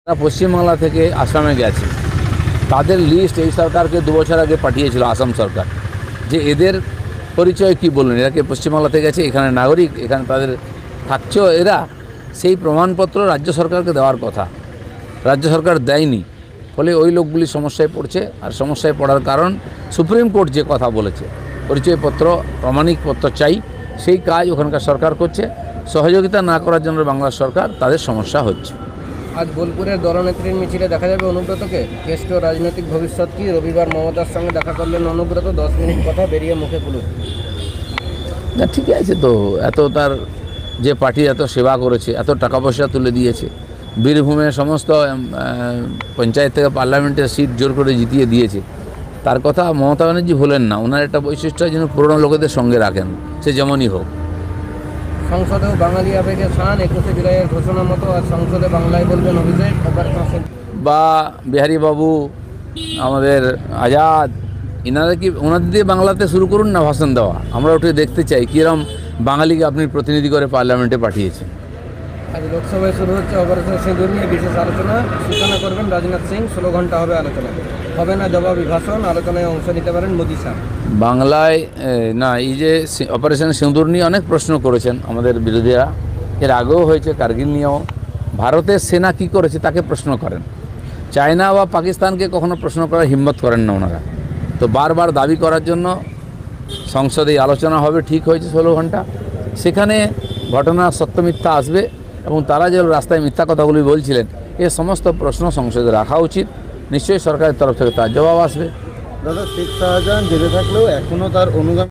পশ্চিমবাংলা থেকে আসামে গেছে তাদের লিস্ট এই সরকারকে 2 বছর আগে পাঠিয়েছিল আসাম সরকার, যে এদের পরিচয় কি বলুন, এরা কি পশ্চিমবাংলা থেকে গেছে, এখানে নাগরিক, এখানে তাদের থাকছেও এরা, সেই প্রমাণপত্র রাজ্য সরকারকে দেওয়ার কথা, রাজ্য সরকার দেয়নি। ফলে ওই লোকগুলি সমস্যায় পড়ছে। আর সমস্যায় পড়ার কারণ সুপ্রিম কোর্ট যে কথা বলেছে, পরিচয়পত্র প্রমাণিক পত্র চাই, সেই কাজ ওখানকার সরকার করছে। সহযোগিতা না করার জন্য বাংলা সরকার, তাদের সমস্যা হচ্ছে। আজ বোলপুরের দলনেত্রীর মিছিলে দেখা যাবে অনুব্রতকে। কেষ্ট রাজনৈতিক ভবিষ্যৎ কি? রবিবার মমতার সঙ্গে দেখা করলেন অনুব্রত, 10 মিনিট কথা বেরিয়ে মুখে কুলুপ। না, ঠিকই আছে তো, এত তার যে পার্টি এত সেবা করেছে, এত টাকা পয়সা তুলে দিয়েছে, বীরভূমে সমস্ত পঞ্চায়েত থেকে পার্লামেন্টের সিট জোর করে জিতিয়ে দিয়েছে, তার কথা মমতা ব্যানার্জি ভুলেন না। ওনার একটা বৈশিষ্ট্য যেন পুরনো লোকেদের সঙ্গে রাখেন, সে যেমনই হোক। সংসদেও বাঙালি আবেগে স্নান, 21শে জুলাইয়ের ঘোষণা মতো আর সংসদে বাংলায় বলবেন অভিষেক। বা বিহারী বাবু, আমাদের আজাদ, এনারা কি ওনাদের দিয়ে বাংলাতে শুরু করুন না ভাষণ দেওয়া, আমরা ওটা দেখতে চাই কীরকম বাঙালিকে আপনি প্রতিনিধি করে পার্লামেন্টে পাঠিয়েছেন। আজ লোকসভায় শুরু হচ্ছে অপারেশন সিঁদুর নিয়ে বিশেষ আলোচনা। সূচনা করবেন রাজনাথ সিং, 16 ঘন্টা হবে আলোচনা। হবে না জবাবি ভাষণ, আলোচনায় অংশ নিতে পারেন মোদি স্যার। বাংলায় না, এই যে অপারেশন সিঁদুর নিয়ে অনেক প্রশ্ন করেছেন আমাদের বিরোধীরা, এর আগেও হয়েছে, কার্গিল নিয়েও। ভারতের সেনা কি করেছে তাকে প্রশ্ন করেন, চায়না বা পাকিস্তানকে কখনো প্রশ্ন করার হিম্মত করেন না ওনারা। তো বারবার দাবি করার জন্য সংসদে আলোচনা হবে, ঠিক হয়েছে 16 ঘন্টা। সেখানে ঘটনা সত্য মিথ্যা আসবে, এবং তারা যে রাস্তায় মিথ্যা কথাগুলি বলছিলেন, এ সমস্ত প্রশ্ন সংসদে রাখা উচিত। নিশ্চয়ই সরকারের তরফ থেকে তার জবাব আসবে। দাদা, শেখ শাহজাহান জেলে থাকলেও এখনও তার অনুগামী